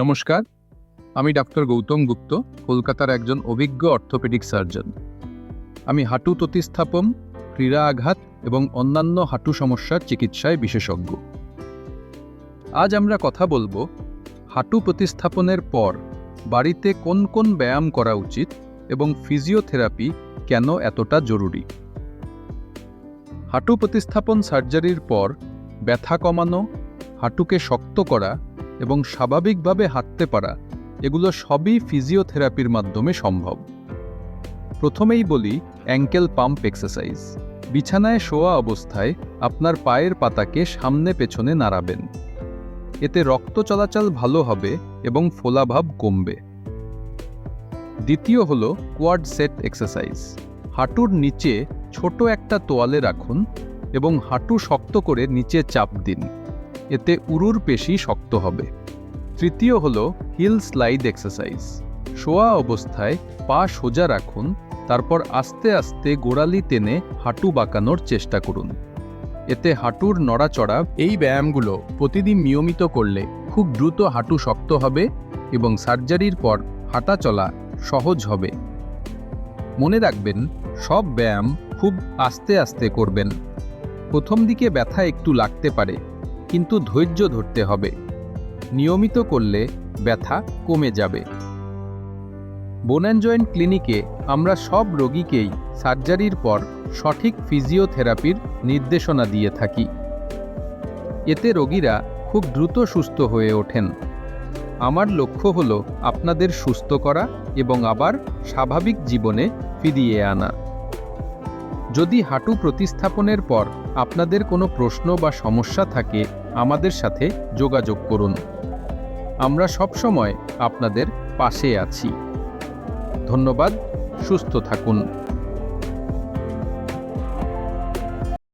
নমস্কার, আমি ডাক্তার গৌতম গুপ্ত, কলকাতার একজন অভিজ্ঞ অর্থোপেডিক সার্জন। আমি হাঁটু প্রতিস্থাপন, ক্রীড়া আঘাত এবং অন্যান্য হাঁটু সমস্যার চিকিৎসায় বিশেষজ্ঞ। আজ আমরা কথা বলবো হাঁটু প্রতিস্থাপনের পর বাড়িতে কোন কোন ব্যায়াম করা উচিত এবং ফিজিওথেরাপি কেন এতটা জরুরি। হাঁটু প্রতিস্থাপন সার্জারির পর ব্যথা কমানো, হাঁটুকে শক্ত করা এবং স্বাভাবিকভাবে হাঁটতে পারা, এগুলো সবই ফিজিওথেরাপির মাধ্যমে সম্ভব। প্রথমেই বলি অ্যাঙ্কেল পাম্প এক্সারসাইজ। বিছানায় শোয়া অবস্থায় আপনার পায়ের পাতাকে সামনে পেছনে নাড়াবেন। এতে রক্ত চলাচল ভালো হবে এবং ফোলাভাব কমবে। দ্বিতীয় হলো কোয়াড সেট এক্সারসাইজ। হাঁটুর নিচে ছোট একটা তোয়ালে রাখুন এবং হাঁটু শক্ত করে নিচে চাপ দিন। এতে উরুর পেশি শক্ত হবে। তৃতীয় হলো হিল স্লাইড এক্সারসাইজ। শোয়া অবস্থায় পা সোজা রাখুন, তারপর আস্তে আস্তে গোড়ালি টেনে হাঁটু বাঁকানোর চেষ্টা করুন। এতে হাঁটুর নড়াচড়া। এই ব্যায়ামগুলো প্রতিদিন নিয়মিত করলে খুব দ্রুত হাঁটু শক্ত হবে এবং সার্জারির পর হাঁটা চলা সহজ হবে। মনে রাখবেন, সব ব্যায়াম খুব আস্তে আস্তে করবেন। প্রথম দিকে ব্যথা একটু লাগতে পারে, কিন্তু ধৈর্য ধরতে হবে। নিয়মিত করলে ব্যথা কমে যাবে। বোন অ্যান্ড জয়েন্ট ক্লিনিকে আমরা সব রোগীকেই সার্জারির পর সঠিক ফিজিওথেরাপির নির্দেশনা দিয়ে থাকি। এতে রোগীরা খুব দ্রুত সুস্থ হয়ে ওঠেন। আমার লক্ষ্য হলো আপনাদের সুস্থ করা এবং আবার স্বাভাবিক জীবনে ফিরিয়ে আনা। যদি হাঁটু প্রতিস্থাপনের পর আপনাদের কোনো প্রশ্ন বা সমস্যা থাকে, আমাদের সাথে যোগাযোগ করুন। আমরা সবসময় আপনাদের পাশে আছি। ধন্যবাদ, সুস্থ থাকুন।